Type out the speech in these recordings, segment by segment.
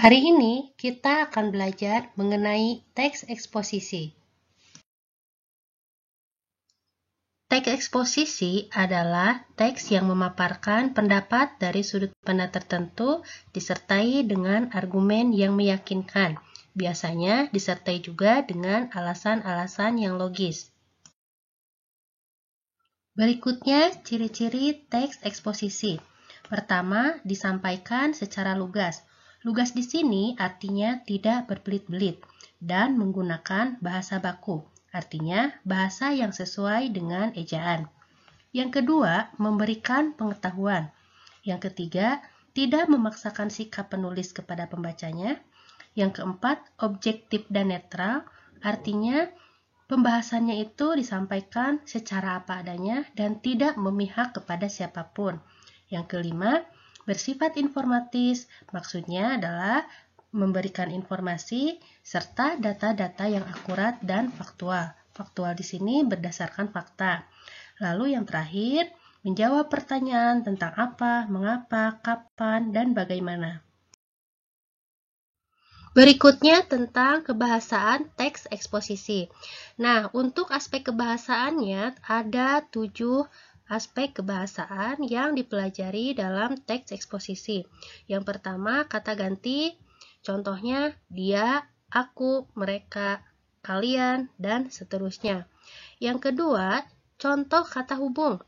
Hari ini kita akan belajar mengenai teks eksposisi. Teks eksposisi adalah teks yang memaparkan pendapat dari sudut pandang tertentu disertai dengan argumen yang meyakinkan. Biasanya disertai juga dengan alasan-alasan yang logis. Berikutnya ciri-ciri teks eksposisi. Pertama, disampaikan secara lugas. Lugas di sini artinya tidak berbelit-belit dan menggunakan bahasa baku, artinya bahasa yang sesuai dengan ejaan. Yang kedua, memberikan pengetahuan. Yang ketiga, tidak memaksakan sikap penulis kepada pembacanya. Yang keempat, objektif dan netral, artinya pembahasannya itu disampaikan secara apa adanya dan tidak memihak kepada siapapun. Yang kelima, bersifat informatif, maksudnya adalah memberikan informasi serta data-data yang akurat dan faktual. Faktual di sini berdasarkan fakta. Lalu yang terakhir, menjawab pertanyaan tentang apa, mengapa, kapan, dan bagaimana. Berikutnya tentang kebahasaan teks eksposisi. Nah, untuk aspek kebahasaannya ada 7 aspek kebahasaan yang dipelajari dalam teks eksposisi. Yang pertama, kata ganti, contohnya dia, aku, mereka, kalian, dan seterusnya. Yang kedua, contoh kata hubung.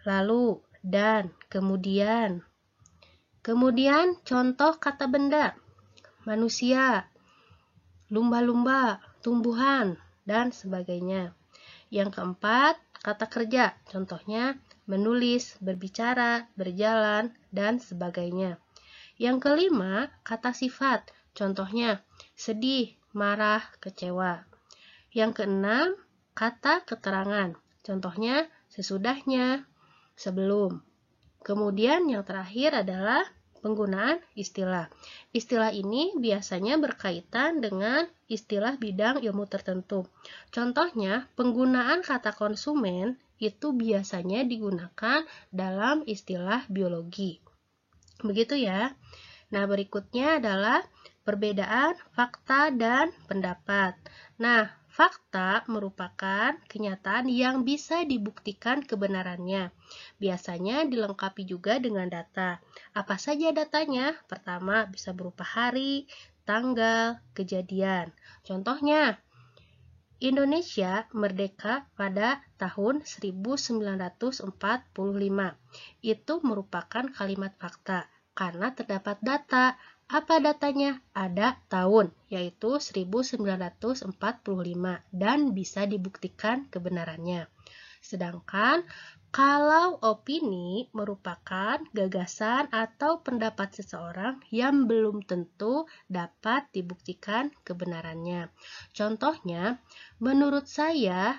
Lalu, dan, kemudian. Kemudian, contoh kata benda. Manusia, lumba-lumba, tumbuhan, dan sebagainya. Yang keempat, kata kerja, contohnya menulis, berbicara, berjalan, dan sebagainya. Yang kelima, kata sifat, contohnya sedih, marah, kecewa. Yang keenam, kata keterangan, contohnya sesudahnya, sebelum. Kemudian yang terakhir adalah penggunaan istilah. Istilah ini biasanya berkaitan dengan istilah bidang ilmu tertentu. Contohnya, penggunaan kata konsumen itu biasanya digunakan dalam istilah biologi. Begitu ya. Nah, berikutnya adalah perbedaan fakta dan pendapat. Nah, fakta merupakan kenyataan yang bisa dibuktikan kebenarannya. Biasanya dilengkapi juga dengan data. Apa saja datanya? Pertama, bisa berupa hari, tanggal, kejadian. Contohnya, Indonesia merdeka pada tahun 1945. Itu merupakan kalimat fakta karena terdapat data. Apa datanya? Ada tahun, yaitu 1945 dan bisa dibuktikan kebenarannya. Sedangkan kalau opini merupakan gagasan atau pendapat seseorang yang belum tentu dapat dibuktikan kebenarannya. Contohnya, menurut saya,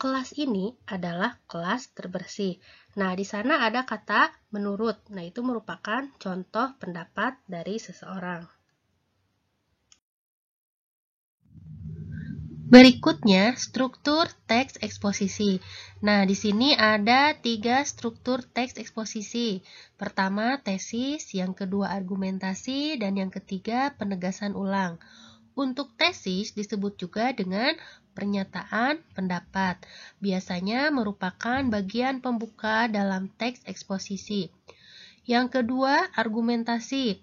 kelas ini adalah kelas terbersih. Nah, di sana ada kata menurut. Nah, itu merupakan contoh pendapat dari seseorang. Berikutnya, struktur teks eksposisi. Nah, di sini ada 3 struktur teks eksposisi. Pertama, tesis, yang kedua argumentasi, dan yang ketiga penegasan ulang. Untuk tesis disebut juga dengan pernyataan pendapat. Biasanya merupakan bagian pembuka dalam teks eksposisi. Yang kedua, argumentasi.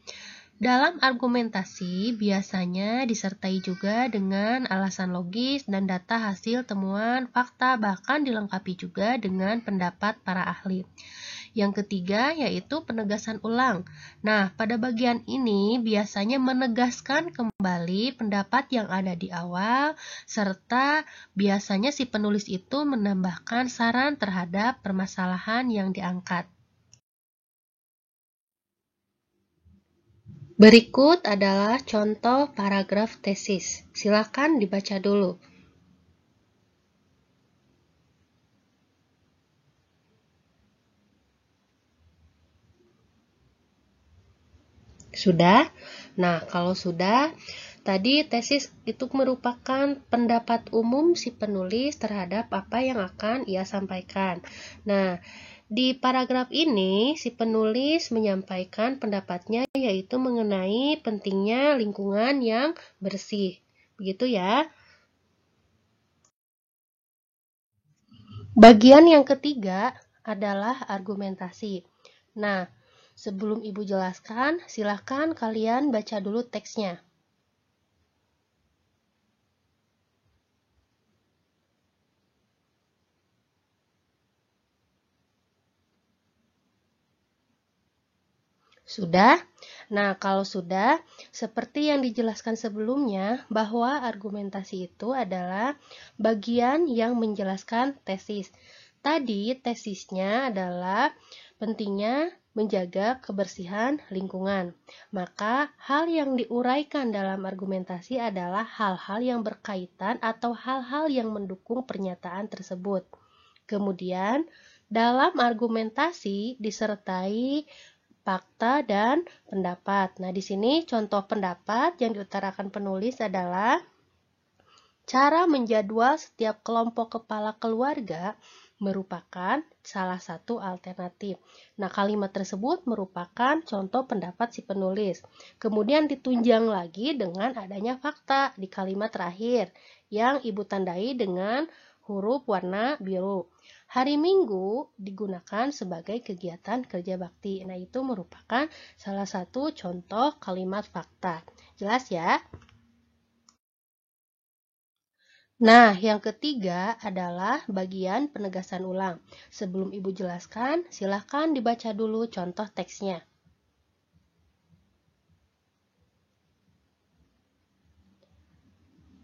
Dalam argumentasi biasanya disertai juga dengan alasan logis dan data hasil temuan fakta, bahkan dilengkapi juga dengan pendapat para ahli. Yang ketiga yaitu penegasan ulang. Nah, pada bagian ini biasanya menegaskan kembali pendapat yang ada di awal, serta biasanya si penulis itu menambahkan saran terhadap permasalahan yang diangkat. Berikut adalah contoh paragraf tesis. Silakan dibaca dulu. Sudah? Nah, kalau sudah, tadi tesis itu merupakan pendapat umum si penulis terhadap apa yang akan ia sampaikan. Nah, Di paragraf ini, si penulis menyampaikan pendapatnya yaitu mengenai pentingnya lingkungan yang bersih. Begitu ya. Bagian yang ketiga adalah argumentasi. Nah, sebelum Ibu jelaskan, silahkan kalian baca dulu teksnya. Sudah? Nah, kalau sudah, seperti yang dijelaskan sebelumnya, bahwa argumentasi itu adalah bagian yang menjelaskan tesis. Tadi tesisnya adalah pentingnya menjaga kebersihan lingkungan. Maka, hal yang diuraikan dalam argumentasi adalah hal-hal yang berkaitan atau hal-hal yang mendukung pernyataan tersebut. Kemudian, dalam argumentasi disertai fakta dan pendapat. Nah, di sini contoh pendapat yang diutarakan penulis adalah cara menjadwal setiap kelompok kepala keluarga merupakan salah satu alternatif. Nah, kalimat tersebut merupakan contoh pendapat si penulis. Kemudian ditunjang lagi dengan adanya fakta di kalimat terakhir yang Ibu tandai dengan huruf warna biru. Hari Minggu digunakan sebagai kegiatan kerja bakti. Nah, itu merupakan salah satu contoh kalimat fakta. Jelas ya? Nah, yang ketiga adalah bagian penegasan ulang. Sebelum Ibu jelaskan, silakan dibaca dulu contoh teksnya.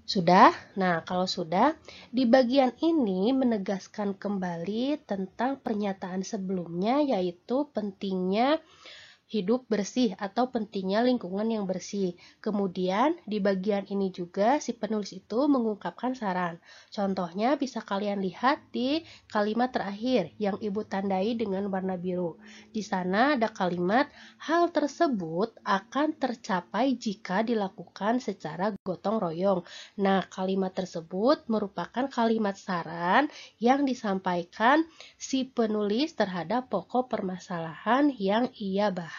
Sudah? Nah, kalau sudah, di bagian ini menegaskan kembali tentang pernyataan sebelumnya, yaitu pentingnya hidup bersih atau pentingnya lingkungan yang bersih. Kemudian di bagian ini juga si penulis itu mengungkapkan saran. Contohnya bisa kalian lihat di kalimat terakhir yang Ibu tandai dengan warna biru. Di sana ada kalimat hal tersebut akan tercapai jika dilakukan secara gotong royong. Nah, kalimat tersebut merupakan kalimat saran yang disampaikan si penulis terhadap pokok permasalahan yang ia bahas.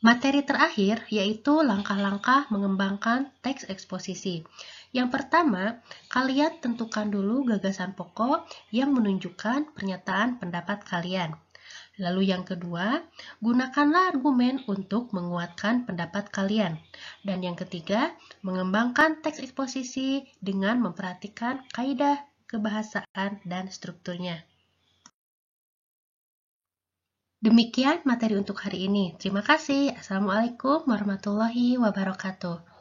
Materi terakhir yaitu langkah-langkah mengembangkan teks eksposisi. Yang pertama, kalian tentukan dulu gagasan pokok yang menunjukkan pernyataan pendapat kalian. Lalu yang kedua, gunakanlah argumen untuk menguatkan pendapat kalian. Dan yang ketiga, mengembangkan teks eksposisi dengan memperhatikan kaidah kebahasaan dan strukturnya. Demikian materi untuk hari ini. Terima kasih. Assalamualaikum warahmatullahi wabarakatuh.